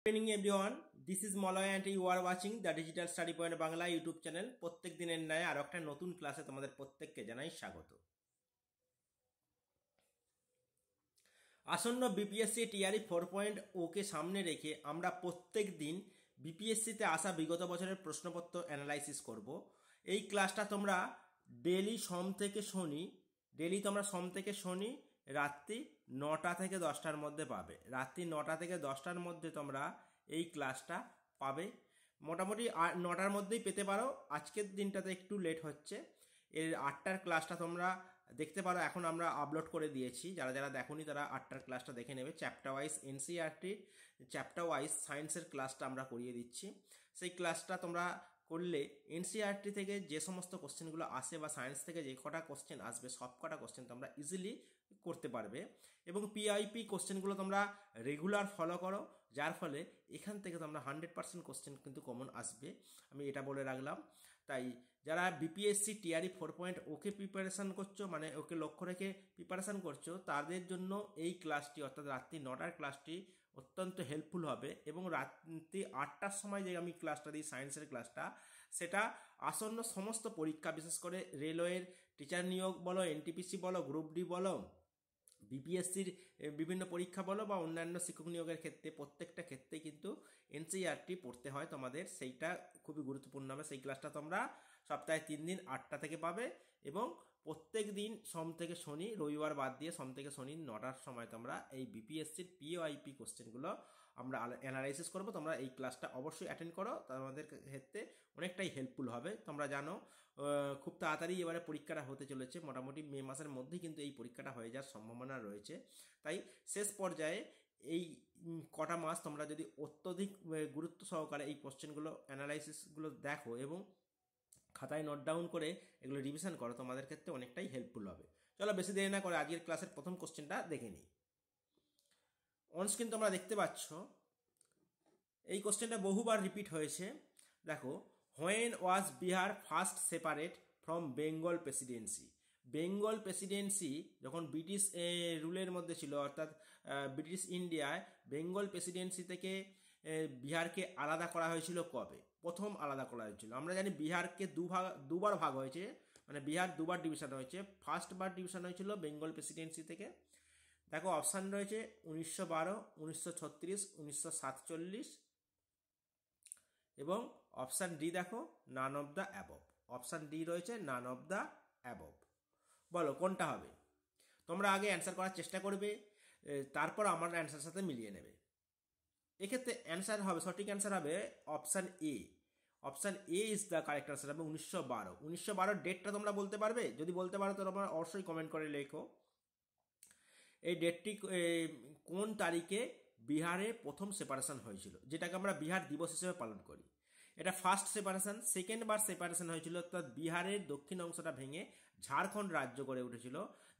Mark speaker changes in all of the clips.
Speaker 1: Evening everyone, this is Malay and you are watching the Digital Study Point Bangla YouTube channel. প্রত্যেক দিনের ন্যায় আর একটা নতুন ক্লাসে তোমাদের প্রত্যেককে জানাই স্বাগত। আসন্ন বিপিএসসি টিআরই 4.0 কে সামনে রেখে আমরা প্রত্যেক দিন বিপিএসসিতে আসা বিগত বছরের প্রশ্নপত্র অ্যানালাইসিস করব। এই ক্লাসটা তোমরা ডেলি সোম থেকে শনি রাত্রি 9টা থেকে 10টার মধ্যে পাবে। রাত্রি 9টা থেকে 10টার মধ্যে তোমরা এই ক্লাসটা পাবে। মোটামুটি 9টার মধ্যেই পেতে পারো, আজকের দিনটাতে একটু লেট হচ্ছে। এর 8টার ক্লাসটা তোমরা দেখতে পারো, এখন আমরা আপলোড করে দিয়েছি। যারা যারা দেখোনি তারা 8টার ক্লাসটা দেখে নেবে। Chapter wise NCERT, chapter wise সায়েন্সের ক্লাসটা আমরা করিয়ে দিচ্ছি। সেই ক্লাসটা তোমরা করলে এনসিইআরটি থেকে যে সমস্ত কোশ্চেনগুলো আসে বা সায়েন্স থেকে যে কটা কোশ্চেন আসবে সব কটা কোশ্চেন তোমরা ইজিলি করতে পারবে। এবং পিআইপি কোশ্চেনগুলো তোমরা রেগুলার ফলো করো, যার ফলে এখান থেকে তোমরা 100% কোশ্চেন কিন্তু কমন আসবে, আমি এটা বলে রাখলাম। তাই যারা বিপিএসসি টিআরই 4.0 কে প্রিপারেশান করছো, মানে ওকে লক্ষ্য রেখে প্রিপারেশান করছো, তাদের জন্য এই ক্লাসটি অর্থাৎ রাত্রি 9টার ক্লাসটি অত্যন্ত হেল্পফুল হবে। এবং রাত্রি 8টার সময় যে আমি ক্লাসটা দিই সায়েন্সের ক্লাসটা, সেটা আসন্ন সমস্ত পরীক্ষা, বিশেষ করে রেলওয়ের টিচার নিয়োগ বলো, এনটিপিসি বলো, গ্রুপ ডি বলো, বিপিএসসির বিভিন্ন পরীক্ষা বলো বা অন্যান্য শিক্ষক নিয়োগের ক্ষেত্রে, প্রত্যেকটা ক্ষেত্রেই কিন্তু এনসিইআরটি পড়তে হয় তোমাদের। সেইটা খুবই গুরুত্বপূর্ণ হবে। সেই ক্লাসটা তোমরা সপ্তাহে 3 দিন 8টা থেকে পাবে এবং প্রত্যেক দিন সোম থেকে শনি, রবিবার বাদ দিয়ে সোম থেকে শনি 9টার সময় তোমরা এই বিপিএসসির পিওআইপি কোশ্চেনগুলো আমরা অ্যানালাইসিস করবো। তোমরা এই ক্লাসটা অবশ্যই অ্যাটেন্ড করো, তোমাদের ক্ষেত্রে অনেকটাই হেল্পফুল হবে। তোমরা জানো খুব তাড়াতাড়ি এবারে পরীক্ষাটা হতে চলেছে, মোটামুটি মে মাসের মধ্যেই কিন্তু এই পরীক্ষাটা হয়ে যাওয়ার সম্ভাবনা রয়েছে। তাই শেষ পর্যায়ে এই কটা মাস তোমরা যদি অত্যধিক গুরুত্ব সহকারে এই কোশ্চেনগুলো অ্যানালাইসিসগুলো দেখো এবং খাতায় নোট ডাউন করে এগুলো রিভিশন করো, তোমাদের ক্ষেত্রে অনেকটাই হেল্পফুল হবে। চলো বেশি দেরি না করে আজকের ক্লাসের প্রথম কোশ্চেনটা দেখে নিই। অনস্ক্রিন তোমরা দেখতে পাচ্ছ, এই কোশ্চেনটা বহুবার রিপিট হয়েছে। দেখো, when was Bihar first separate from Bengal Presidency? Bengal Presidency যখন ব্রিটিশ রুলের মধ্যে ছিল, অর্থাৎ ব্রিটিশ ইন্ডিয়ায় বেঙ্গল প্রেসিডেন্সি থেকে বিহারকে আলাদা করা হয়েছিল কবে? প্রথম আলাদা করা হয়েছিল, আমরা জানি বিহারকে দুবার ভাগ হয়েছে, মানে বিহার দুবার ডিভিশন হয়েছে। ফার্স্ট বার ডিভিশন হয়েছিল বেঙ্গল প্রেসিডেন্সি থেকে। দেখো অপশান রয়েছে 1912, 1936, 1947 এবং অপশান ডি দেখো none of the above. Option D রয়েছে নান অফ দ্য অ্যাবভ। বলো কোনটা হবে? তোমরা আগে অ্যান্সার করার চেষ্টা করবে, তারপর আমার অ্যান্সার সাথে মিলিয়ে নেবে। এক্ষেত্রে অ্যান্সার হবে, সঠিক অ্যান্সার হবে option A. Option A is the correct answer হবে 1912। 1912 ডেটটা তোমরা বলতে পারবে? যদি বলতে পারো তো তোমরা অবশ্যই কমেন্ট করে লেখো। এই ডেটটি কোন তারিখে বিহারে প্রথম সেপারেশন হয়েছিল, যেটাকে আমরা বিহার দিবস হিসেবে পালন করি? এটা ফার্স্ট সেপারেশন। সেকেন্ড বার সেপারেশন হয়েছিল, অর্থাৎ বিহারের দক্ষিণ অংশটা ভেঙে ঝাড়খণ্ড রাজ্য গড়ে উঠেছিল,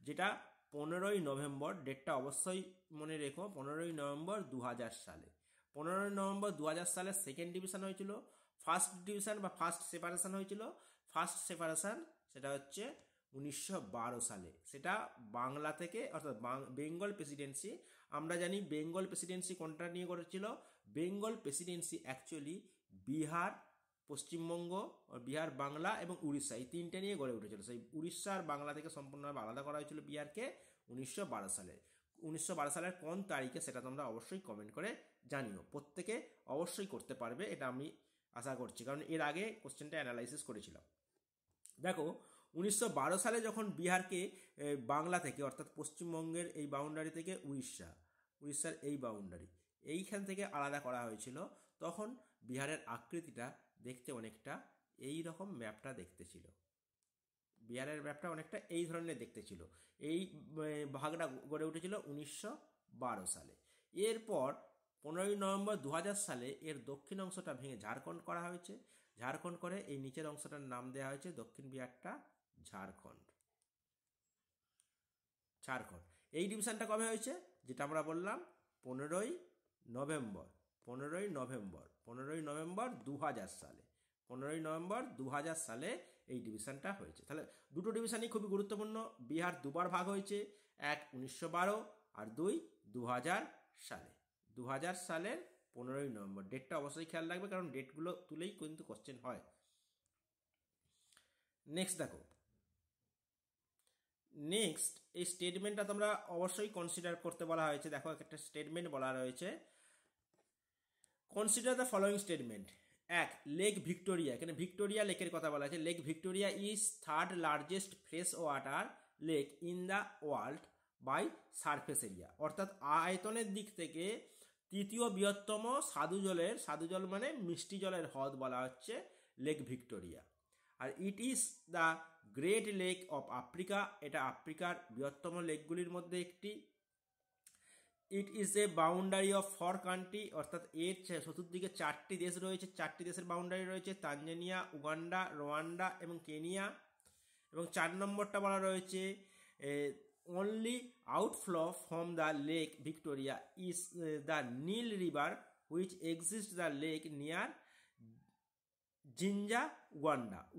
Speaker 1: যেটা 15ই নভেম্বর। ডেটটা অবশ্যই মনে রেখো, 15ই নভেম্বর 2000 সালে। 15ই নভেম্বর 2000 সালে সেকেন্ড ডিভিশন হয়েছিল। ফার্স্ট ডিভিশন বা ফার্স্ট সেপারেশন হয়েছিল, ফার্স্ট সেপারেশন সেটা হচ্ছে 1912 সালে। সেটা বাংলা থেকে, অর্থাৎ বেঙ্গল প্রেসিডেন্সি। আমরা জানি বেঙ্গল প্রেসিডেন্সি কোনটা নিয়ে করেছিল? বেঙ্গল প্রেসিডেন্সি অ্যাকচুয়ালি বিহার, পশ্চিমবঙ্গ, বিহার, বাংলা এবং উড়িষ্যা, এই তিনটে নিয়ে গড়ে উঠেছিল। সেই উড়িষ্যা আর বাংলা থেকে সম্পূর্ণভাবে আলাদা করা হয়েছিল বিহারকে 1912 সালে। 1912 সালের কোন তারিখে সেটা তোমরা অবশ্যই কমেন্ট করে জানিও। প্রত্যেকে অবশ্যই করতে পারবে, এটা আমি আশা করছি, কারণ এর আগে কোশ্চেনটা অ্যানালাইসিস করেছিলাম। দেখো 1912 সালে যখন বিহারকে বাংলা থেকে, অর্থাৎ পশ্চিমবঙ্গের এই বাউন্ডারি থেকে উড়িষ্যার এই বাউন্ডারি, এইখান থেকে আলাদা করা হয়েছিল, তখন বিহারের আকৃতিটা দেখতে অনেকটা এই রকম ম্যাপটা দেখতে ছিল। বিহারের ম্যাপটা অনেকটা এই ধরনের দেখতে ছিল। এই ভাগটা গড়ে উঠেছিল 1912 সালে। এরপর 15ই নভেম্বর 2000 সালে এর দক্ষিণ অংশটা ভেঙে ঝাড়খণ্ড করা হয়েছে। ঝাড়খণ্ড করে এই নিচের অংশটার নাম দেওয়া হয়েছে দক্ষিণ বিহারটা ঝাড়খণ্ড। এই ডিভিশনটা কবে হয়েছে? যেটা আমরা বললাম 15ই নভেম্বর 2000 সালে। 15ই নভেম্বর 2000 সালে এই ডিভিশনটা হয়েছে। তাহলে দুটো ডিভিশনই খুবই গুরুত্বপূর্ণ। বিহার দুবার ভাগ হয়েছে, এক 1912 আর 2 2000 সালে। 2000 সালের 15ই নভেম্বর। ডেটটা অবশ্যই খেয়াল রাখবে, কারণ ডেটগুলো তুলেই কিন্তু কোশ্চেন হয়। নেক্সট দেখো, নেক্সট এই স্টেটমেন্টটা তোমরা অবশ্যই কনসিডার করতে বলা হয়েছে। দেখো একটা স্টেটমেন্ট বলা রয়েছে, কনসিডার দ্য ফলোয়িং স্টেটমেন্ট। এক, লেক ভিক্টোরিয়া, এখানে ভিক্টোরিয়া লেকের কথা বলা আছে। Lake Victoria is third largest fresh water lake in the world by surface area, অর্থাৎ আয়তনের দিক থেকে তৃতীয় বৃহত্তম স্বাদু জল মানে মিষ্টি জলের হ্রদ বলা হচ্ছে লেক ভিক্টোরিয়া। আর it is the great lake of Africa, এটা আফ্রিকার বৃহত্তম লেকগুলির মধ্যে একটি। It is a boundary of 4 country, অর্থাৎ এর চতুর্দিকে 4টি দেশ রয়েছে, 4টি দেশের বাউন্ডারি রয়েছে, তানজানিয়া, উগান্ডা, রোয়ান্ডা এবং কেনিয়া। এবং 4 নম্বরটা বলা রয়েছে, only outflow from the lake Victoria is the Nile river which exist the lake near Jinja,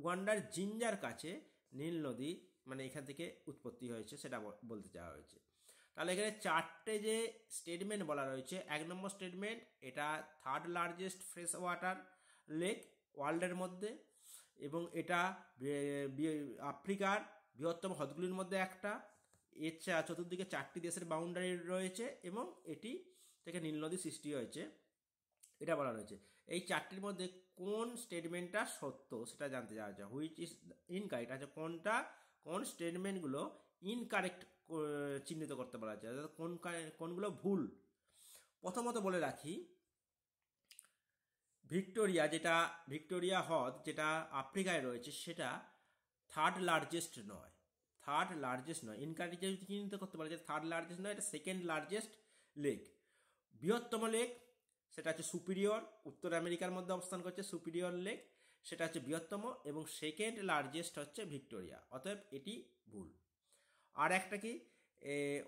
Speaker 1: উগান্ডার জিঞ্জার কাছে নীল নদী মানে এখান থেকে উৎপত্তি হয়েছে, সেটা বলতে চাওয়া হয়েছে। তাহলে এখানে 4টে যে স্টেটমেন্ট বলা রয়েছে, 1 নম্বর স্টেটমেন্ট, এটা third largest fresh water lake ওয়ার্ল্ডের মধ্যে, এবং এটা আফ্রিকার বৃহত্তম হ্রদগুলির মধ্যে একটা। এর চতুর্দিকে 4টি দেশের বাউন্ডারি রয়েছে এবং এটি থেকে নীল নদী সৃষ্টি হয়েছে, এটা বলা রয়েছে। এই 4টির মধ্যে কোন স্টেটমেন্টটা সত্য সেটা জানতে চাওয়া হয়েছে। হুইচ ইজ ইনকারেক্ট, আচ্ছা কোন স্টেটমেন্টগুলো ইনকারেক্ট চিহ্নিত করতে বলা হয়েছে, অর্থাৎ কোনগুলো ভুল। প্রথমত বলে রাখি, ভিক্টোরিয়া হ্রদ যেটা আফ্রিকায় রয়েছে সেটা থার্ড লার্জেস্ট নয়। ইনকারেক্ট যদি চিহ্নিত করতে বলা যায়, থার্ড লার্জেস্ট নয়, এটা সেকেন্ড লার্জেস্ট লেক। বৃহত্তম লেক সেটা হচ্ছে সুপিরিয়র, উত্তর আমেরিকার মধ্যে অবস্থান করছে সুপিরিয়র লেক, সেটা হচ্ছে বৃহত্তম, এবং সেকেন্ড লার্জেস্ট হচ্ছে ভিক্টোরিয়া, অতএব এটি ভুল। আর একটা কি,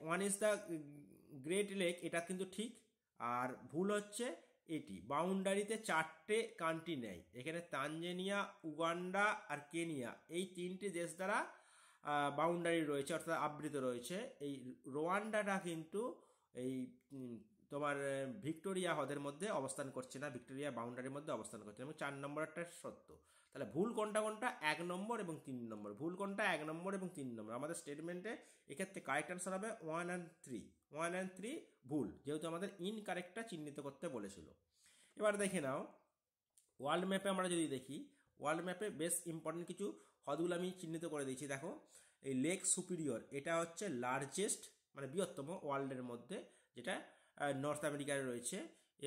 Speaker 1: one is the great lake, এটা কিন্তু ঠিক। আর ভুল হচ্ছে এটি, বাউন্ডারিতে 4টে কান্ট্রি নেই, এখানে তানজানিয়া, উগান্ডা আর কেনিয়া এই 3টি দেশ দ্বারা বাউন্ডারি রয়েছে, অর্থাৎ আবৃত রয়েছে। এই রোয়ান্ডাটা কিন্তু এই তোমার ভিক্টোরিয়া হ্রদের মধ্যে অবস্থান করছে না, ভিক্টোরিয়া বাউন্ডারির মধ্যে অবস্থান করছে, এবং 4 নম্বরটা সত্য। তাহলে ভুল কোনটা 1 নম্বর এবং 3 নম্বর। ভুল কোনটা 1 নম্বর এবং 3 নম্বর। আমাদের স্টেটমেন্টে এক্ষেত্রে কারেক্ট আনসার হবে 1 and 3। 1 and 3 ভুল, যেহেতু আমাদের ইনকারেক্টটা চিহ্নিত করতে বলেছিল। এবার দেখে নাও, ওয়ার্ল্ড ম্যাপে আমরা যদি দেখি, ওয়ার্ল্ড ম্যাপে বেশ ইম্পর্টেন্ট কিছু হ্রদগুলো আমি চিহ্নিত করে দিয়েছি। দেখো, এই লেক সুপিরিয়র এটা হচ্ছে লার্জেস্ট মানে বৃহত্তম ওয়ার্ল্ডের মধ্যে, যেটা নর্থ আমেরিকায় রয়েছে,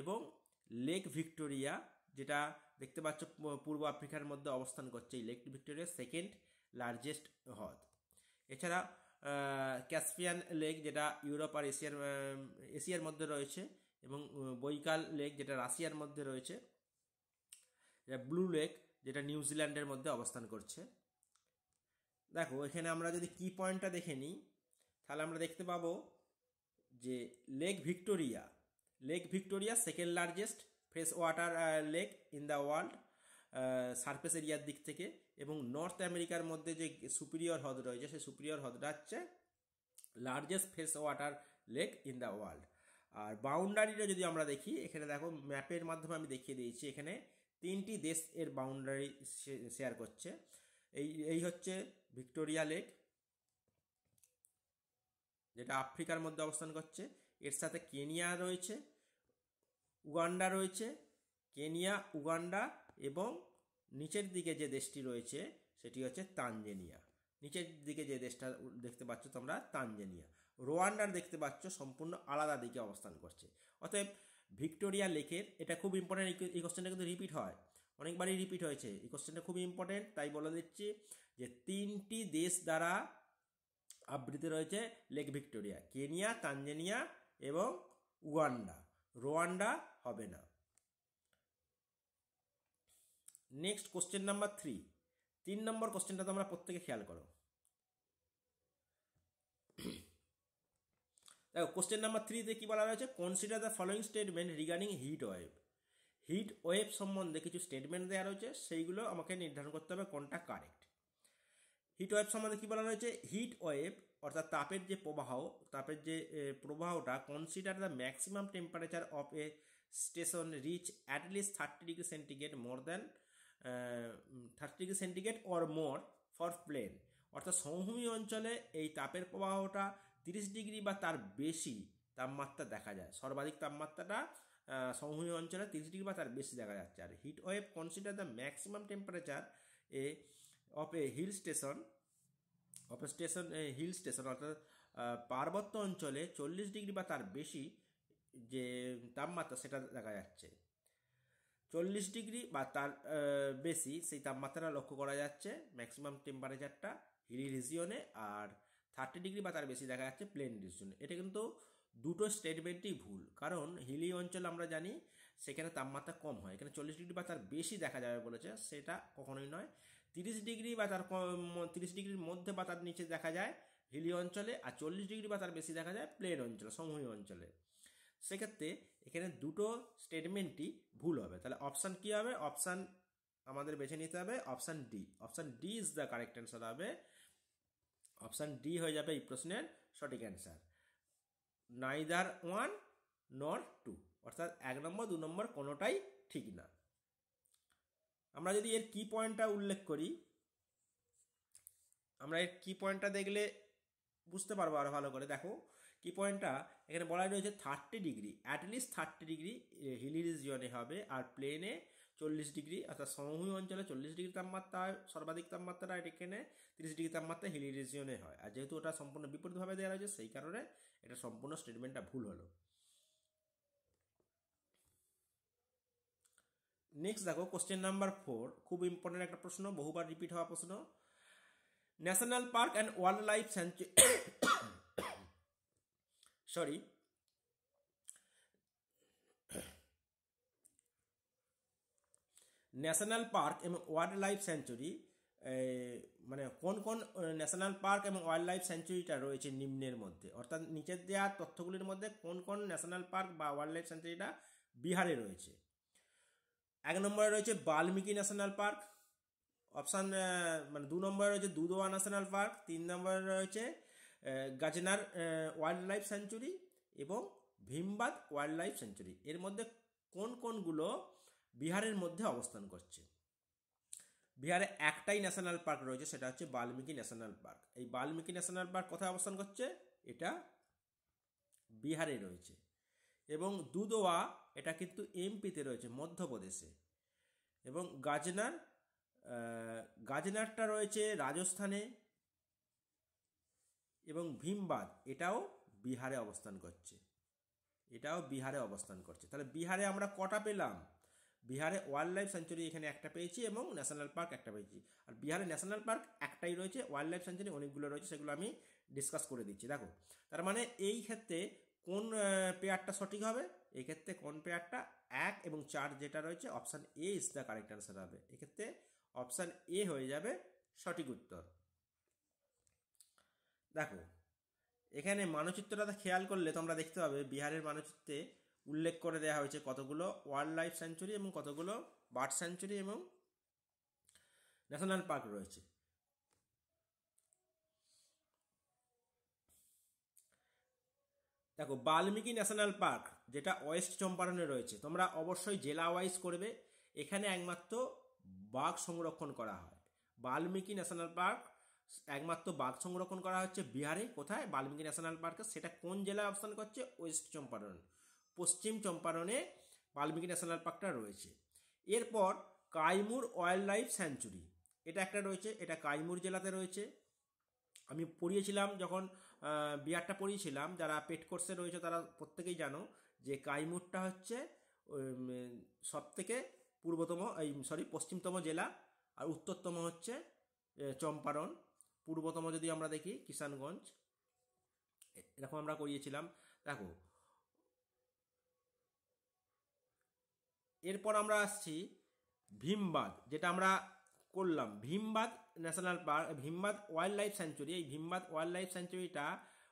Speaker 1: এবং লেক ভিক্টোরিয়া যেটা দেখতে পাচ্ছ পূর্ব আফ্রিকার মধ্যে অবস্থান করছে, এই লেক ভিক্টোরিয়া সেকেন্ড লার্জেস্ট হ্রদ। এছাড়া ক্যাসপিয়ান লেক যেটা ইউরোপ আর এশিয়ার মধ্যে রয়েছে, এবং বৈকাল লেক যেটা রাশিয়ার মধ্যে রয়েছে, ব্লু লেক যেটা নিউজিল্যান্ডের মধ্যে অবস্থান করছে। দেখো এখানে আমরা যদি কি পয়েন্টটা দেখে নিই, তাহলে আমরা দেখতে পাবো যে lake Victoria second largest fresh water lake in the world surface এরিয়ার দিক থেকে, এবং নর্থ আমেরিকার মধ্যে যে সুপিরিয়র হ্রদ রয়েছে সেই সুপিরিয়র হ্রদটা হচ্ছে largest fresh water lake in the world. আর বাউন্ডারিটা যদি আমরা দেখি, এখানে দেখো ম্যাপের মাধ্যমে আমি দেখিয়ে দিয়েছি, এখানে 3টি দেশ এর বাউন্ডারি শেয়ার করছে। এই হচ্ছে ভিক্টোরিয়া লেক যেটা আফ্রিকার মধ্যে অবস্থান করছে, এর সাথে কেনিয়া রয়েছে, উগান্ডা রয়েছে, কেনিয়া, উগান্ডা, এবং নিচের দিকে যে দেশটি রয়েছে সেটি হচ্ছে তানজানিয়া। নিচের দিকে যে দেশটা দেখতে পাচ্ছ তোমরা তানজানিয়া। রোয়ান্ডার দেখতে পাচ্ছ সম্পূর্ণ আলাদা দিকে অবস্থান করছে। অতএব ভিক্টোরিয়া লেকের, এটা খুব ইম্পর্টেন্ট, এই কোশ্চেনটা কিন্তু রিপিট হয়, অনেকবারই রিপিট হয়েছে, এই কোশ্চেনটা খুব ইম্পর্টেন্ট, তাই বলে দিচ্ছি যে 3টি দেশ দ্বারা আবৃত রয়েছে লেক ভিক্টোরিয়া, কেনিয়া, তানজানিয়া এবং উগান্ডা, রোয়ান্ডা হবে না। নেক্সট কোশ্চেন নাম্বার 3 নম্বর কোশ্চেনটা তোমরা প্রত্যেকে খেয়াল করো। দেখো কোশ্চেন নাম্বার 3-তে কি বলা রয়েছে, consider the following statement regarding heat wave সম্বন্ধে কিছু স্টেটমেন্ট দেওয়া রয়েছে, সেইগুলো আমাকে নির্ধারণ করতে হবে কোনটা কারেক্ট। হিট ওয়েভ সম্বন্ধে কি বলা রয়েছে, হিট ওয়েভ অর্থাৎ তাপের যে প্রবাহটা consider the maximum temperature of a station reach at least 30°C more than 30°C or more for plain. অর্থাৎ সমভূমি অঞ্চলে এই তাপের প্রবাহটা 30° বা তার বেশি তাপমাত্রা দেখা যায়। সর্বাধিক তাপমাত্রাটা সমভূমি অঞ্চলে 30° বা তার বেশি দেখা যাচ্ছে। আর heat wave consider the maximum temperature of a hill station অর্থাৎ পার্বত্য অঞ্চলে 40° বা তার বেশি যে তাপমাত্রা সেটা দেখা যাচ্ছে। 40° বা তার বেশি সেই তাপমাত্রা লক্ষ্য করা যাচ্ছে ম্যাক্সিমাম টেম্পারেচারটা হিলি রিজিয়নে, আর 30° বা তার বেশি দেখা যাচ্ছে প্লেন রিজিয়নে। এটা কিন্তু দুটো স্টেটমেন্টই ভুল, কারণ হিলি অঞ্চল আমরা জানি সেখানে তাপমাত্রা কম হয়, এখানে 40° বা তার বেশি দেখা যাবে বলেছে, সেটা কখনোই নয়। 30° বা তার 30°-র মধ্যে বা তার নিচে দেখা যায় হিলি অঞ্চলে, আর 40° বা তার বেশি দেখা যায় প্লেন অঞ্চলে, সমভূমি অঞ্চলে। সেক্ষেত্রে এখানে দুটো স্টেটমেন্টই ভুল হবে। তাহলে অপশান কী হবে? অপশান আমাদের বেছে নিতে হবে option D. Option D is the correct answer হবে। অপশান ডি হয়ে যাবে এই প্রশ্নের সঠিক অ্যান্সার। নাইদার 1 নর 2, অর্থাৎ 1 নম্বর 2 নম্বর কোনোটাই ঠিক না। আমরা যদি এর কি পয়েন্টটা উল্লেখ করি, আমরা এর কি পয়েন্টটা দেখলে বুঝতে পারবো আরো ভালো করে। দেখো কি পয়েন্টটা এখানে বলা রয়েছে 30°, অ্যাটলিস্ট 30° হিলি রিজিয়নে হবে, আর প্লেনে 40°, অর্থাৎ সমভূমি অঞ্চলে 40° তাপমাত্রা হয় সর্বাধিক তাপমাত্রা, আর এখানে 30° তাপমাত্রা হিলি রিজিয়নে হয়। আর যেহেতু ওটা সম্পূর্ণ বিপরীতভাবে দেওয়া রয়েছে সেই কারণে এটা সম্পূর্ণ স্টেটমেন্টটা ভুল হলো। নেক্সট দেখো কোশ্চেন নাম্বার 4, খুব ইম্পর্টেন্ট একটা প্রশ্ন, বহুবার রিপিট হওয়া প্রশ্ন। National park and wild life sanctuary national park এবং ওয়াইল্ড লাইফ স্যাঞ্চুরি, মানে কোন কোন ন্যাশনাল পার্ক এবং ওয়াইল্ড লাইফ স্যাঞ্চুরিটা রয়েছে নিম্নের মধ্যে, অর্থাৎ নিচের দেওয়া তথ্যগুলির মধ্যে কোন কোন ন্যাশনাল পার্ক বা ওয়াইল্ড লাইফ স্যাঞ্চুরিটা বিহারে রয়েছে। 1 নম্বরে রয়েছে বাল্মীকি ন্যাশনাল পার্ক, অপশান মানে 2 নম্বরে রয়েছে দুধওয়া ন্যাশনাল পার্ক, 3 নম্বরে রয়েছে গাজনার ওয়াইল্ড লাইফ স্যাঞ্চুরি এবং ভীমবাদ ওয়াইল্ড লাইফ স্যাঞ্চুরি। এর মধ্যে কোন কোনগুলো বিহারের মধ্যে অবস্থান করছে? বিহারে একটাই ন্যাশনাল পার্ক রয়েছে, সেটা হচ্ছে বাল্মীকি ন্যাশনাল পার্ক। এই বাল্মীকি ন্যাশনাল পার্ক কোথায় অবস্থান করছে? এটা বিহারে রয়েছে। এবং দুধওয়া এটা কিন্তু এমপিতে রয়েছে, মধ্যপ্রদেশে। এবং গাজনারটা রয়েছে রাজস্থানে। এবং ভীমবাদ এটাও বিহারে অবস্থান করছে, তাহলে বিহারে আমরা কটা পেলাম? বিহারে ওয়াইল্ড লাইফ স্যাঞ্চুরি এখানে একটা পেয়েছি এবং ন্যাশনাল পার্ক একটা পেয়েছি। আর বিহারে ন্যাশনাল পার্ক একটাই রয়েছে, ওয়াইল্ড লাইফ স্যাঞ্চুরি অনেকগুলো রয়েছে, সেগুলো আমি ডিসকাস করে দিচ্ছি। দেখো তার মানে এই ক্ষেত্রে কোন পেয়ারটা সঠিক হবে? এই ক্ষেত্রে কোন পেয়ারটা 1 এবং 4 যেটা রয়েছে, option A is the correct answer হবে। এক্ষেত্রে অপশান এ হয়ে যাবে সঠিক উত্তর। দেখো এখানে মানচিত্রটা খেয়াল করলে তোমরা দেখতে পাবে বিহারের মানচিত্রে উল্লেখ করে দেওয়া হয়েছে কতগুলো ওয়াইল্ড লাইফ স্যাঞ্চুরি এবং কতগুলো বার্ড স্যাঞ্চুরি এবং ন্যাশনাল পার্ক রয়েছে। দেখো বাল্মীকি ন্যাশনাল পার্ক যেটা ওয়েস্ট চম্পারণে রয়েছে, তোমরা অবশ্যই জেলা ওয়াইজ করবে। এখানে একমাত্র বাঘ সংরক্ষণ করা হয়। বাল্মীকি ন্যাশনাল পার্ক একমাত্র বাঘ সংরক্ষণ করা হচ্ছে বিহারে। কোথায়? বাল্মীকি ন্যাশনাল পার্কে। সেটা কোন জেলায় অবস্থান করছে? ওয়েস্ট চম্পারণ, পশ্চিম চম্পারণে বাল্মীকি ন্যাশনাল পার্কটা রয়েছে। এরপর কাইমুর ওয়াইল্ড লাইফ স্যাঞ্চুরি এটা একটা রয়েছে, এটা কাইমুর জেলাতে রয়েছে। আমি পড়িয়েছিলাম যখন বিহারটা পড়িয়েছিলাম, যারা পেট কোর্সে রয়েছে তারা প্রত্যেকেই জানো যে কাইমুরটা হচ্ছে সবথেকে পশ্চিমতম জেলা, আর উত্তরতম হচ্ছে চম্পারণ, পূর্বতম যদি আমরা দেখি কিষানগঞ্জ, এরকম আমরা করিয়েছিলাম। দেখো এরপর আমরা আসছি ভীমবাদ, যেটা আমরা করলাম Bhimbandh national park, Bhimbandh wildlife sanctuary. এই ভীমবাদ ওয়াইল্ড লাইফ স্যাঞ্চুরিটা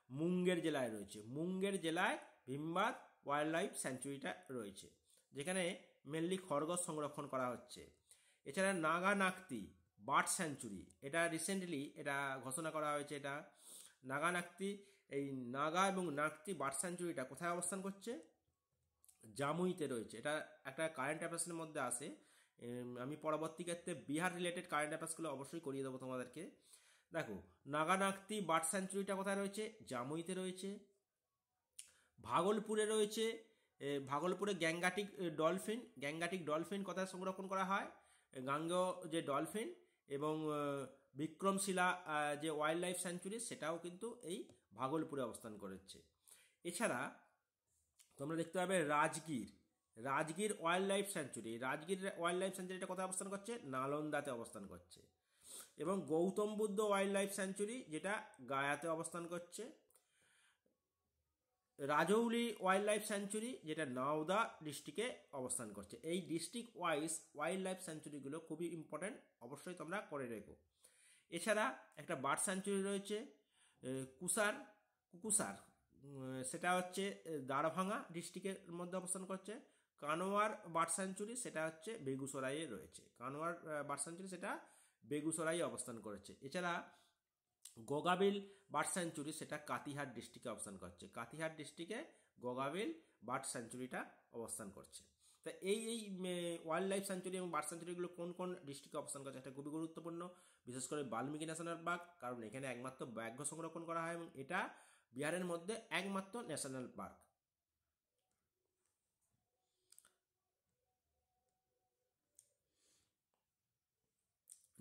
Speaker 1: মুঙ্গের জেলায় রয়েছে। মুঙ্গের জেলায় ভীমবাদ ওয়াইল্ড লাইফ স্যাঞ্চুরিটা রয়েছে, যেখানে মেনলি খরগোশ সংরক্ষণ করা হচ্ছে। এছাড়া নাগানাক্তি বার্ড স্যাঞ্চুরি, এটা রিসেন্টলি এটা ঘোষণা করা হয়েছে। এটা নাগানাক্তি, এই নাগা এবং নাক্তি বার্ড স্যাঞ্চুরিটা কোথায় অবস্থান করছে? জামুইতে রয়েছে। এটা একটা কারেন্ট অ্যাফেয়ার্সের মধ্যে আসে। আমি পরবর্তী ক্ষেত্রে বিহার রিলেটেড কারেন্ট অ্যাফেয়ার্সগুলো অবশ্যই করিয়ে দেবো তোমাদেরকে। দেখো, নাগানাক্তি বার্ড স্যাঞ্চুরিটা কোথায় রয়েছে? জামুইতে রয়েছে। ভাগলপুরে রয়েছে। ভাগলপুরে গ্যাঙ্গাটিক ডলফিন কোথায় সংরক্ষণ করা হয়? গাঙ্গেয় যে ডলফিন এবং বিক্রমশিলা যে ওয়াইল্ড লাইফ স্যাঞ্চুরি, সেটাও কিন্তু এই ভাগলপুরে অবস্থান করেছে। এছাড়া তোমরা দেখতে পাবে Rajgir wildlife sanctuary. Rajgir wildlife স্যাঞ্চুরিটা কোথায় অবস্থান করছে? নালন্দাতে অবস্থান করছে। এবং Gautam Buddha wildlife sanctuary, যেটা গায়াতে অবস্থান করছে। রাজৌলি ওয়াইল্ড লাইফ স্যাঞ্চুরি, যেটা নাওদা ডিস্ট্রিক্টে অবস্থান করছে। এই ডিস্ট্রিক্ট ওয়াইজ ওয়াইল্ড লাইফ স্যাঞ্চুরিগুলো খুবই ইম্পর্ট্যান্ট, অবশ্যই তোমরা করে রেখো। এছাড়া একটা বার্ড স্যাঞ্চুরি রয়েছে কুকুসার, সেটা হচ্ছে দারভাঙ্গা ডিস্ট্রিক্টের মধ্যে অবস্থান করছে। কানোয়ার বার্ড স্যাঞ্চুরি, সেটা হচ্ছে বেগুসরাইয়ে রয়েছে। কানোয়ার বার্ড স্যাঞ্চুরি, সেটা বেগুসরাইয়ে অবস্থান করেছে। এছাড়া গোগাবিল বার্ড স্যাঞ্চুরি, সেটা কাতিহার ডিস্ট্রিক্টে অবস্থান করছে। কাতিহার ডিস্ট্রিক্টে গোগাবিল বার্ড স্যাঞ্চুরিটা অবস্থান করছে। তা এই ওয়াইল্ড লাইফ স্যাঞ্চুরি এবং বার্ড স্যাঞ্চুরিগুলো কোন কোন ডিস্ট্রিক্টে অবস্থান করছে, এটা খুবই গুরুত্বপূর্ণ, বিশেষ করে বাল্মীকি ন্যাশনাল পার্ক, কারণ এখানে একমাত্র ব্যাঘ্র সংরক্ষণ করা হয় এবং এটা বিহারের মধ্যে একমাত্র ন্যাশনাল পার্ক।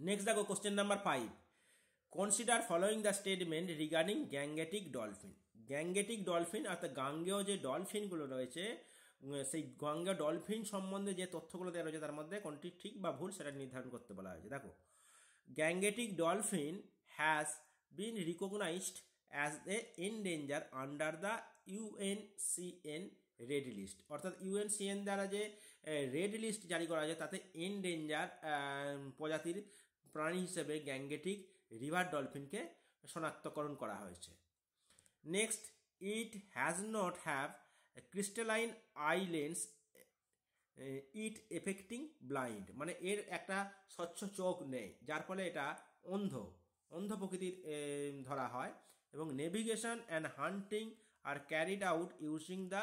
Speaker 1: নেক্সট দেখো, question number 5, consider following the statement regarding Gangetic dolphin. Gangetic dolphin অর্থাৎ গাঙ্গেয় যে ডলফিনগুলো রয়েছে, সেই গাঙ্গেয় ডলফিন সম্বন্ধে যে তথ্যগুলো দেওয়া রয়েছে তার মধ্যে কোনটি ঠিক বা ভুল সেটা নির্ধারণ করতে বলা হয়েছে। দেখো, gangetic dolphin has been recognised as a endanger under the UNCN red list. অর্থাৎ ইউএনসিএন দ্বারা যে রেড লিস্ট জারি করা হয়েছে তাতে এনডেঞ্জার প্রজাতির প্রাণী হিসেবে গ্যাঙ্গেটিক রিভার ডলফিনকে শনাক্তকরণ করা হয়েছে। Next, it has not have crystalline islands it affecting blind, মানে এর একটা স্বচ্ছ চোখ নেই, যার ফলে এটা অন্ধ প্রকৃতির ধরা হয়। এবং navigation and hunting are carried out using the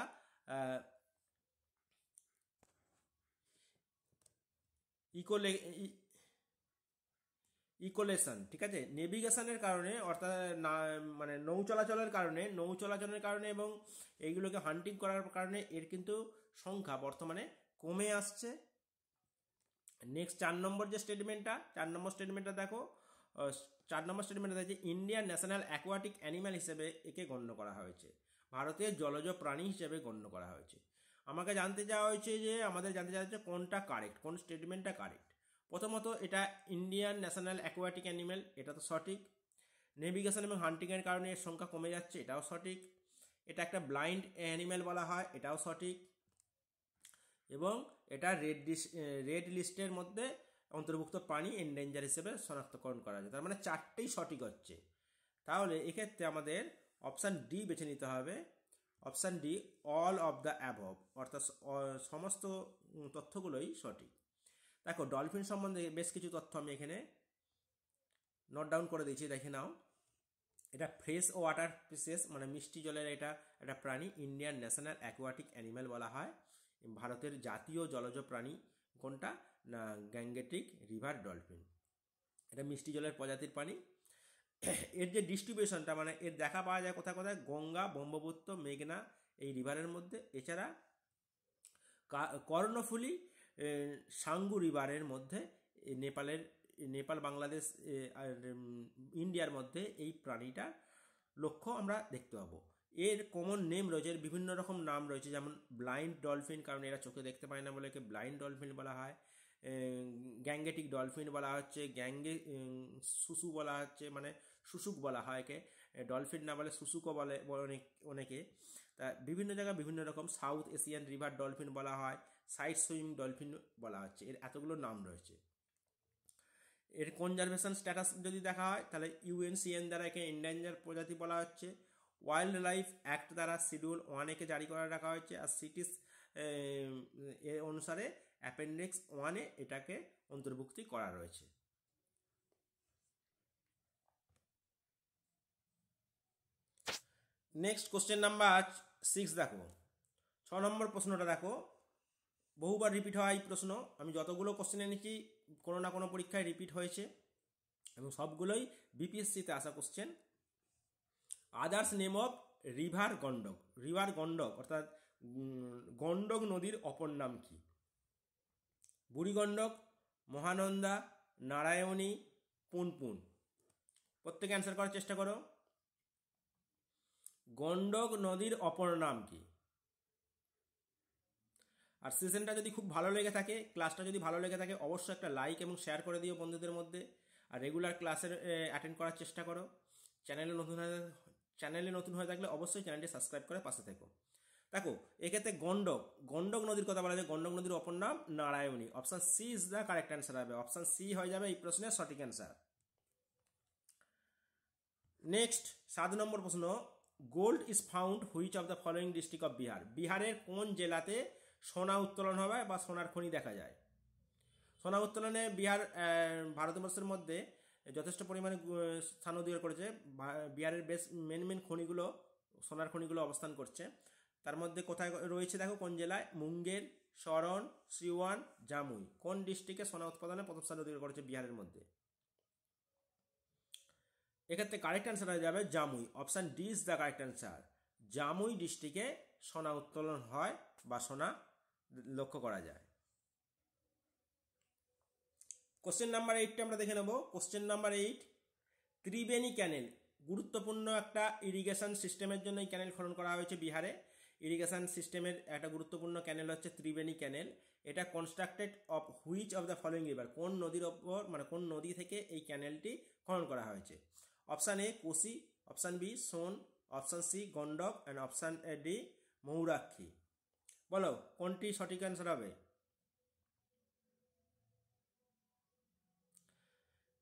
Speaker 1: echolocation, ঠিক আছে, নেভিগেশনের কারণে, অর্থাৎ মানে নৌ চলাচলের কারণে এবং এইগুলোকে হান্টিং করার কারণে এর কিন্তু সংখ্যা বর্তমানে কমে আসছে। নেক্সট 4 নম্বর স্টেটমেন্টটা দেখো। 4 নম্বর স্টেটমেন্টটা দেখছি, ইন্ডিয়ান ন্যাশনাল অ্যাকোয়াটিক অ্যানিম্যাল হিসেবে একে গণ্য করা হয়েছে, ভারতের জলজ প্রাণী হিসেবে গণ্য করা হয়েছে। আমাদের জানতে চাওয়া হয়েছে কোনটা কারেক্ট, কোন স্টেটমেন্টটা কারেক্ট। প্রথমত, এটা ইন্ডিয়ান ন্যাশনাল অ্যাকোয়াটিক অ্যানিম্যাল, এটা তো সঠিক। নেভিগেশন এবং হান্টিংয়ের কারণে এর সংখ্যা কমে যাচ্ছে, এটাও সঠিক। এটা একটা ব্লাইন্ড অ্যানিম্যাল বলা হয়, এটাও সঠিক। এবং এটা রেড লিস্টের মধ্যে অন্তর্ভুক্ত প্রাণী এন্ডেঞ্জার হিসেবে শনাক্তকরণ করা যায়। তার মানে 4টেই সঠিক হচ্ছে। তাহলে এক্ষেত্রে আমাদের অপশান ডি বেছে নিতে হবে। Option D, all of the above, অর্থাৎ সমস্ত তথ্যগুলোই সঠিক। দেখো, ডলফিন সম্বন্ধে বেশ কিছু তথ্য আমি এখানে নোট ডাউন করে দিয়েছি, দেখে নাও। এটা ফ্রেশ ওয়াটার ফিশেস, মানে মিষ্টি জলের এটা একটা প্রাণী, ইন্ডিয়ান ন্যাশনাল অ্যাকোয়াটিক অ্যানিম্যাল বলা হয়। ভারতের জাতীয় জলজ প্রাণী কোনটা? না, গ্যাঙ্গেটিক রিভার ডলফিন। এটা মিষ্টি জলের প্রজাতির প্রাণী। এর যে ডিস্ট্রিবিউশনটা, মানে এর দেখা পাওয়া যায় কোথায় কোথায়? গঙ্গা, ব্রহ্মপুত্র, মেঘনা এই রিভারের মধ্যে। এছাড়া কর্ণফুলী, সাঙ্গু রিভারের মধ্যে, নেপাল, বাংলাদেশ আর ইন্ডিয়ার মধ্যে এই প্রাণীটার লক্ষ্য আমরা দেখতে পাবো। এর কমন নেম রয়েছে, এর বিভিন্ন রকম নাম রয়েছে, যেমন ব্লাইন্ড ডলফিন, কারণ এরা চোখে দেখতে পায় না বলে একে ব্লাইন্ড ডলফিন বলা হয়। গ্যাঙ্গেটিক ডলফিন বলা হচ্ছে, শুশু বলা হচ্ছে, মানে শুশুক বলা হয় একে, ডলফিন না বলে শুশুকও বলে অনেকে। তা বিভিন্ন জায়গায় বিভিন্ন রকম, সাউথ এশিয়ান রিভার ডলফিন বলা হয়, সাইড সুইমিং ডলফিন বলা হচ্ছে, এর এতগুলো নাম রয়েছে। এর কনজারভেশন স্ট্যাটাস যদি দেখা হয় তাহলে ইউএনসিএন দ্বারা একে এন্ডেঞ্জার প্রজাতি বলা হচ্ছে। ওয়াইল্ড লাইফ অ্যাক্ট দ্বারা শিডিউল 1A জারি করে রাখা হয়েছে, আর সিটিস এর অনুসারে অ্যাপেন্ডিক্স 1 এটাকে অন্তর্ভুক্তি করা রয়েছে। নেক্সট কোশ্চেন নাম্বার 6 দেখো, নম্বর প্রশ্নটা দেখো, বহুবার রিপিট হয় এই প্রশ্ন। আমি যতগুলো কোশ্চেন এনেছি কোনো না কোনো পরীক্ষায় রিপিট হয়েছে এবং সবগুলোই বিপিএসসিতে আসা question. Others name of river Gandak. River Gandak অর্থাৎ গন্ডক নদীর অপর নাম কি? বুড়িগণ্ডক, মহানন্দা, নারায়ণী, পুনপুন। প্রত্যেকে অ্যান্সার করার চেষ্টা করো। গন্ডক নদীর অপর নাম কি? আর সেশনটা যদি খুব ভালো লেগে থাকে, ক্লাসটা যদি ভালো লেগে থাকে, অবশ্যই একটা লাইক এবং শেয়ার করে দিও বন্ধুদের মধ্যে। আর রেগুলার ক্লাসের অ্যাটেন্ড করার চেষ্টা করো। চ্যানেলে নতুন হয়ে থাকলে অবশ্যই চ্যানেলটি সাবস্ক্রাইব করে পাশে থেকো। দেখো এক্ষেত্রে গন্ডক নদীর কথা বলা যায়। গন্ডক নদীর অপর নাম Narayani. Option C is the correct answer হবে। অপশান সি হয়ে যাবে এই প্রশ্নের সঠিক অ্যান্সার। নেক্সট 7 নম্বর প্রশ্ন, gold is found which of the following district of Bihar? বিহারের কোন জেলাতে সোনা উত্তোলন হবে বা সোনার খনি দেখা যায়? সোনা উত্তোলনে বিহার ভারতবর্ষের মধ্যে যথেষ্ট পরিমাণে স্থান অধিকার করেছে। বিহারের বেশ মেন খনিগুলো, সোনার খনিগুলো অবস্থান করছে। তার মধ্যে কোথায় রয়েছে দেখো, কোন জেলায়? মুঙ্গের, সরন, সিওয়ান, জামুই। কোন ডিস্ট্রিক্টে সোনা উৎপাদনে প্রথম স্থান অধিকার করেছে বিহারের মধ্যে? এক্ষেত্রে কারেক্ট অ্যান্সার হয়ে যাবে Jamui. Option D is the correct answer. Jamui ডিস্ট্রিক্টে সোনা উত্তোলন হয় বা সোনা লক্ষ্য করা যায়। কোশ্চেন নাম্বার 8টা আমরা দেখে নেব। কোশ্চেন নাম্বার 8, ত্রিবেণী ক্যানেল গুরুত্বপূর্ণ একটা ইরিগেশন সিস্টেমের জন্য এই ক্যানেল খনন করা হয়েছে বিহারে। ইরিগেশন সিস্টেমের একটা গুরুত্বপূর্ণ ক্যানেল হচ্ছে ত্রিবেণী ক্যানেল। এটা constructed of which of the following river? কোন নদীর ওপর, মানে কোন নদী থেকে এই ক্যানেলটি খনন করা হয়েছে? Option A Kosi, option B Son, option C Gandak and option D Mayurakshi. বলো কোনটি সঠিক অ্যান্সার হবে?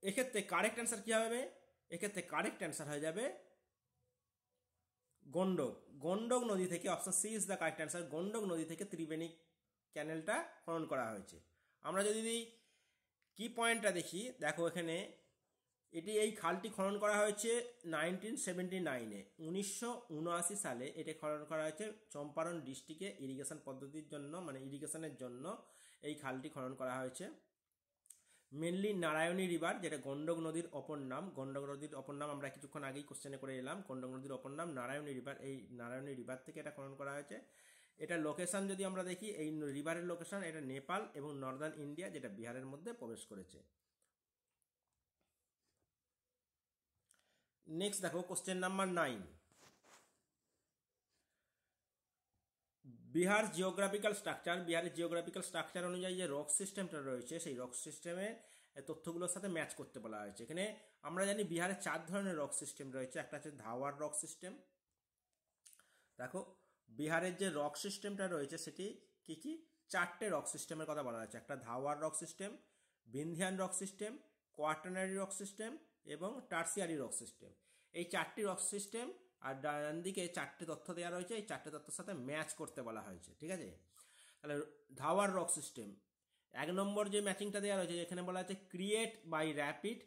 Speaker 1: এক্ষেত্রে কারেক্ট অ্যান্সার কী হবে? এক্ষেত্রে কারেক্ট অ্যান্সার হয়ে যাবে গন্ডক। গন্ডক নদী থেকে, option C is the correct answer. Gandak নদী থেকে ত্রিবেণী ক্যানেলটা খনন করা হয়েছে। আমরা যদি কি পয়েন্টটা দেখি, দেখো এখানে এই খালটি খনন করা হয়েছে 1979-এ। 1979 সালে এটা খনন করা হয়েছে চম্পারণ ডিস্ট্রিক্টে ইরিগেশন পদ্ধতির জন্য, মানে ইরিগেশনের জন্য এই খালটি খনন করা হয়েছে। মেনলি নারায়ণী রিভার, যেটা গন্ডক নদীর অপর নাম। গন্ডক নদীর অপর নাম আমরা কিছুক্ষণ আগেই কোশ্চেনে করে এলাম। গন্ডক নদীর অপর নাম নারায়ণী রিভার। এই নারায়ণী রিভার থেকে এটা খনন করা হয়েছে। এটা লোকেশন যদি আমরা দেখি, এই রিভারের লোকেশন এটা নেপাল এবং নর্দার্ন ইন্ডিয়া, যেটা বিহারের মধ্যে প্রবেশ করেছে। নেক্সট দেখো question number 9, Bihar geographical structure. বিহারের জিওগ্রাফিক্যাল স্ট্রাকচার অনুযায়ী যে রক সিস্টেমটা রয়েছে, সেই রক সিস্টেমের তথ্যগুলোর সাথে ম্যাচ করতে বলা হয়েছে। এখানে আমরা জানি বিহারে 4 ধরনের রক সিস্টেম রয়েছে। একটা হচ্ছে ধাওয়ার রক সিস্টেম। দেখো বিহারের যে রক সিস্টেমটা রয়েছে সেটি কি কি? 4টে রক সিস্টেমের কথা বলা হয়েছে। একটা Dharwar rock system, Vindhyan rock system, quaternary rock system এবং টার্সিয়ারি রক সিস্টেম। এই 4টি রক সিস্টেম আর ডান দিকে 4টে তথ্য দেওয়া রয়েছে। এই 4টে তথ্যের সাথে ম্যাচ করতে বলা হয়েছে, ঠিক আছে? তাহলে ধাওয়ার রক সিস্টেম 1 নম্বর যে ম্যাচিংটা দেওয়া রয়েছে, এখানে বলা হচ্ছে create by rapid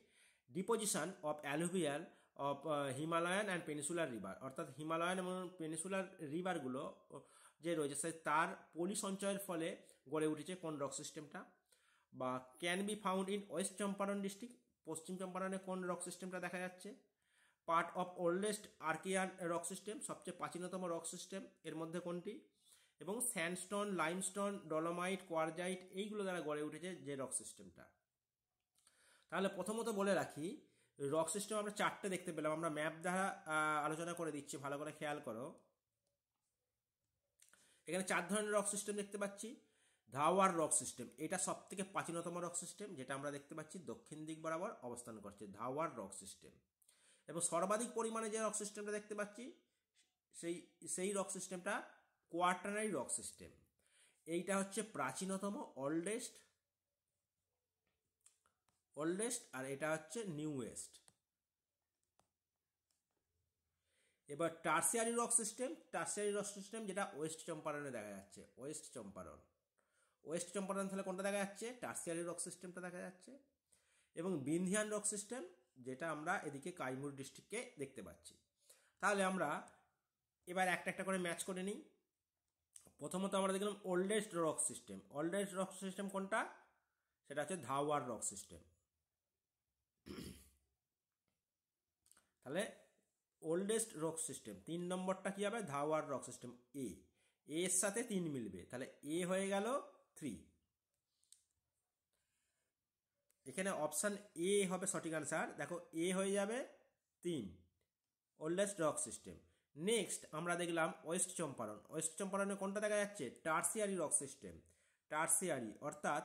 Speaker 1: deposition of alluvial of Himalayan and peninsular river. অর্থাৎ হিমালয়ান এবং পেনিসুলার রিভারগুলো যে রয়েছে সে তার পলি সঞ্চয়ের ফলে গড়ে উঠেছে কোন রক সিস্টেমটা? বা can be found in West Champaran district. পশ্চিম চম্পারণে কোন রক সিস্টেমটা দেখা যাচ্ছে? Part of oldest Archaean rock system, সবচেয়ে প্রাচীনতম রক সিস্টেম এর মধ্যে কোনটি? এবং স্যান্ডস্টোন, লাইমস্টোন, ডলোমাইট, কোয়ারজাইট এইগুলো দ্বারা গড়ে উঠেছে যে রক সিস্টেমটা। তাহলে প্রথমত বলে রাখি, রক সিস্টেম আমরা 4টে দেখতে পেলাম। আমরা ম্যাপ দ্বারা আলোচনা করে দিচ্ছি, ভালো করে খেয়াল করো। এখানে 4 ধরনের রক সিস্টেম দেখতে পাচ্ছি। ধাওয়ার রক সিস্টেম, এটা সব থেকে প্রাচীনতম রক সিস্টেম, যেটা আমরা দেখতে পাচ্ছি দক্ষিণ দিক বরাবর অবস্থান করছে, ধাওয়ার রক সিস্টেম। এবং সর্বাধিক পরিমাণে যে রক সিস্টেমটা দেখতে পাচ্ছি সেই রক সিস্টেমটা কোয়াটারনারি রক সিস্টেম। এইটা হচ্ছে প্রাচীনতম, ওল্ডেস্ট, আর এটা হচ্ছে নিউয়েস্ট। এবার টার্সিয়ারি রক সিস্টেম, যেটা ওয়েস্ট চম্পারণে দেখা যাচ্ছে। ওয়েস্ট চম্পারণ তাহলে কোনটা দেখা যাচ্ছে? টার্সিয়ারি রক সিস্টেমটা দেখা যাচ্ছে। এবং বিন্ধিয়ান রক সিস্টেম, যেটা আমরা এদিকে কাইমুর ডিস্ট্রিক্টকে দেখতে পাচ্ছি। তাহলে আমরা এবার একটা একটা করে ম্যাচ করে নিই। প্রথমত আমরা দেখলাম oldest rock system. Oldest rock system কোনটা? সেটা হচ্ছে ধাওয়ার রক সিস্টেম। তাহলে ওল্ডেস্ট রক সিস্টেম 3 নম্বরটা কী হবে? ধাওয়ার রক সিস্টেম। এর সাথে 3 মিলবে, তাহলে এ হয়ে গেল 3। এখানে অপশান এ হবে সঠিক আনসার। দেখো এ হয়ে যাবে 3, ওল্ডেস্ট রক সিস্টেম। নেক্সট আমরা দেখলাম ওয়েস্ট চম্পারন। ওয়েস্ট চম্পারনে কোনটা দেখা যাচ্ছে? Tertiary rock system. টার্সিয়ারি অর্থাৎ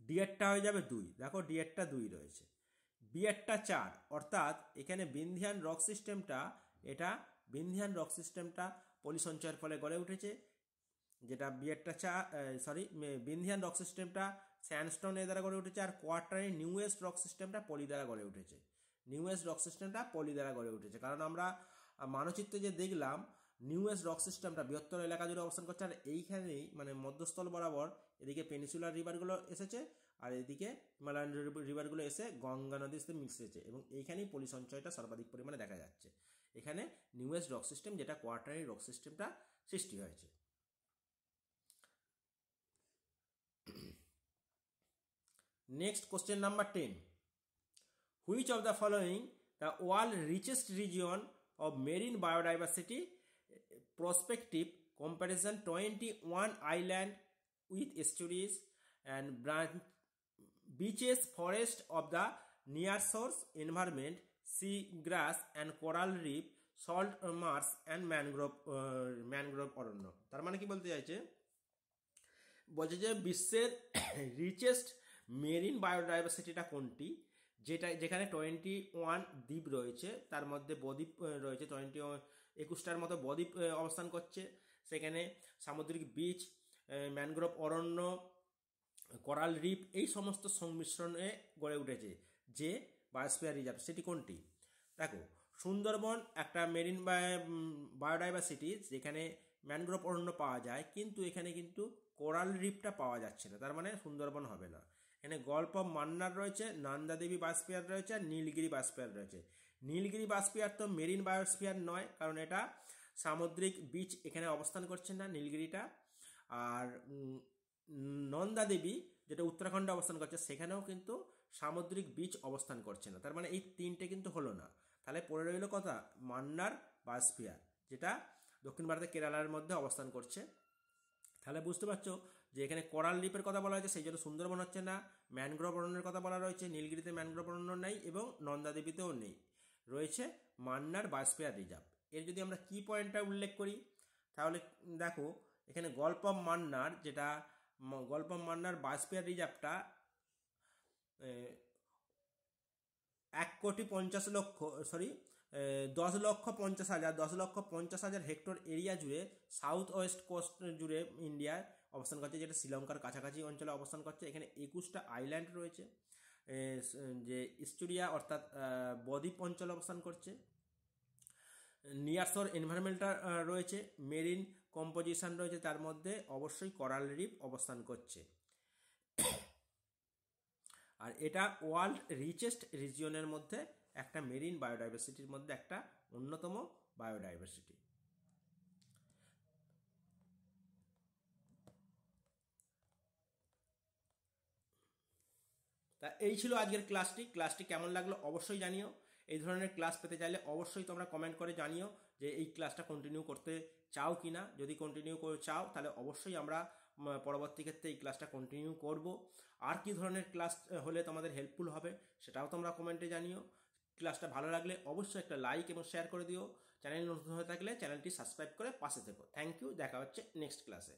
Speaker 1: ডিএরটা হয়ে যাবে 2, দেখো ডিএরটা 2 রয়েছে, বিএরটা 4, অর্থাৎ এখানে বিন্ধিয়ান রক সিস্টেমটা, এটা বিন্ধিয়ান রক সিস্টেমটা পলি সঞ্চয়ের ফলে গড়ে উঠেছে, যেটা বিএরটা 4 বিন্ধিয়ান রক সিস্টেমটা স্যান্ডস্টোন এর দ্বারা গড়ে উঠেছে, আর কোয়ার্টারি নিউয়েস্ট রক সিস্টেমটা পলি দ্বারা গড়ে উঠেছে। নিউয়েস্ট রক সিস্টেমটা পলি দ্বারা গড়ে উঠেছে, কারণ আমরা মানচিত্রে যে দেখলাম নিউয়েস্ট রক সিস্টেমটা বৃহত্তর এলাকা জুড়ে অবস্থান করছে, আর এইখানেই মানে মধ্যস্থল বরাবর এদিকে পেনিসুলার রিভারগুলো এসেছে, আর এদিকে হিমালয়ান রিভারগুলো এসে গঙ্গা নদীর সাথে মিক্স হয়েছে, এবং এইখানেই পলি সঞ্চয়টা সর্বাধিক পরিমাণে দেখা যাচ্ছে। এখানে নিউয়েস্ট রক সিস্টেম, যেটা কোয়ার্টারি রক সিস্টেমটা সৃষ্টি হয়েছে। Next question number 10. Which of the following the world richest region of marine biodiversity? Prospective comparison: 21 island with estuaries and beaches, forest of the near source environment, sea grass and coral reef, salt marsh and mangrove অরণ্য। তার মানে কি বলতে চাইছে? বলছে যে বিশ্বের richest marine বায়োডাইভার্সিটিটা কোনটি, যেখানে 21 দ্বীপ রয়েছে, তার মধ্যে বদ্বীপ রয়েছে 21টার মতো বদ্বীপ অবস্থান করছে। সেখানে সামুদ্রিক বীচ, ম্যানগ্রোভ অরণ্য, কোরাল রিফ, এই সমস্ত সংমিশ্রণে গড়ে উঠেছে যে বায়োস্ফিয়ার রিজার্ভ, সেটি কোনটি? দেখো সুন্দরবন একটা মেরিন বায়োডাইভার্সিটি, যেখানে ম্যানগ্রোভ অরণ্য পাওয়া যায়, কিন্তু এখানে কিন্তু কোরাল রিফটা পাওয়া যাচ্ছে না, তার মানে সুন্দরবন হবে না। এখানে গল্প অফ মান্নার রয়েছে, নন্দা দেবী বায়োস্ফিয়ার রয়েছে, আর নীলগিরি বায়োস্ফিয়ার রয়েছে। নীলগিরি বায়োস্ফিয়ার তো মেরিন বায়োস্ফিয়ার নয়, কারণ এটা সামুদ্রিক বীচ এখানে অবস্থান করছে না নীলগিরিটা। আর নন্দা দেবী যেটা উত্তরাখণ্ডে অবস্থান করছে, সেখানেও কিন্তু সামুদ্রিক বীচ অবস্থান করছে না, তার মানে এই 3টে কিন্তু হলো না। তাহলে পড়ে রইল কথা মান্নার বায়োস্ফিয়ার, যেটা দক্ষিণ ভারতের কেরালার মধ্যে অবস্থান করছে। তাহলে বুঝতে পারছো যে এখানে কোরাল রিফের কথা বলা হয়েছে, সেই জন্য সুন্দরবন হচ্ছে না। ম্যানগ্রোভ অরণ্যের কথা বলা রয়েছে, নীলগিরিতে ম্যানগ্রোভ অরণ্য নেই এবং নন্দাদেবীতেও নেই, রয়েছে মান্নার বায়োস্ফিয়ার রিজার্ভ। এর যদি আমরা কি পয়েন্টটা উল্লেখ করি, তাহলে দেখো এখানে গল্প অফ মান্নার, যেটা গল্প অফ মান্নার বায়োস্ফিয়ার রিজার্ভটা 10,50,000 হেক্টর এরিয়া জুড়ে সাউথ ওয়েস্ট কোস্ট জুড়ে ইন্ডিয়ায় অবস্থান করছে, যেটা শ্রীলঙ্কার কাছাকাছি অঞ্চলে অবস্থান করছে। এখানে 21টা আইল্যান্ড রয়েছে, যে ইস্টুরিয়া অর্থাৎ বদ্বীপ অঞ্চলে অবস্থান করছে। নিয়ারশোর এনভায়রনমেন্টটা রয়েছে, মেরিন কম্পোজিশন রয়েছে, তার মধ্যে অবশ্যই কোরাল রিফ অবস্থান করছে। আর এটা ওয়ার্ল্ড রিচেস্ট রিজিয়নের মধ্যে একটা, মেরিন বায়োডাইভার্সিটির মধ্যে একটা অন্যতম বায়োডাইভার্সিটি। তা এই ছিল আজকের ক্লাসটি কেমন লাগলো অবশ্যই জানিও। এই ধরনের ক্লাস পেতে চাইলে অবশ্যই তোমরা কমেন্ট করে জানিও যে এই ক্লাসটা কন্টিনিউ করতে চাও কি না। যদি কন্টিনিউ করে চাও তাহলে অবশ্যই আমরা পরবর্তী ক্ষেত্রে এই ক্লাসটা কন্টিনিউ করব। আর কি ধরনের ক্লাস হলে তোমাদের হেল্পফুল হবে সেটাও তোমরা কমেন্টে জানিও। ক্লাসটা ভালো লাগলে অবশ্যই একটা লাইক এবং শেয়ার করে দিও। চ্যানেল নতুন হয়ে থাকলে চ্যানেলটি সাবস্ক্রাইব করে পাশে থেকো। থ্যাংক ইউ, দেখা হচ্ছে নেক্সট ক্লাসে।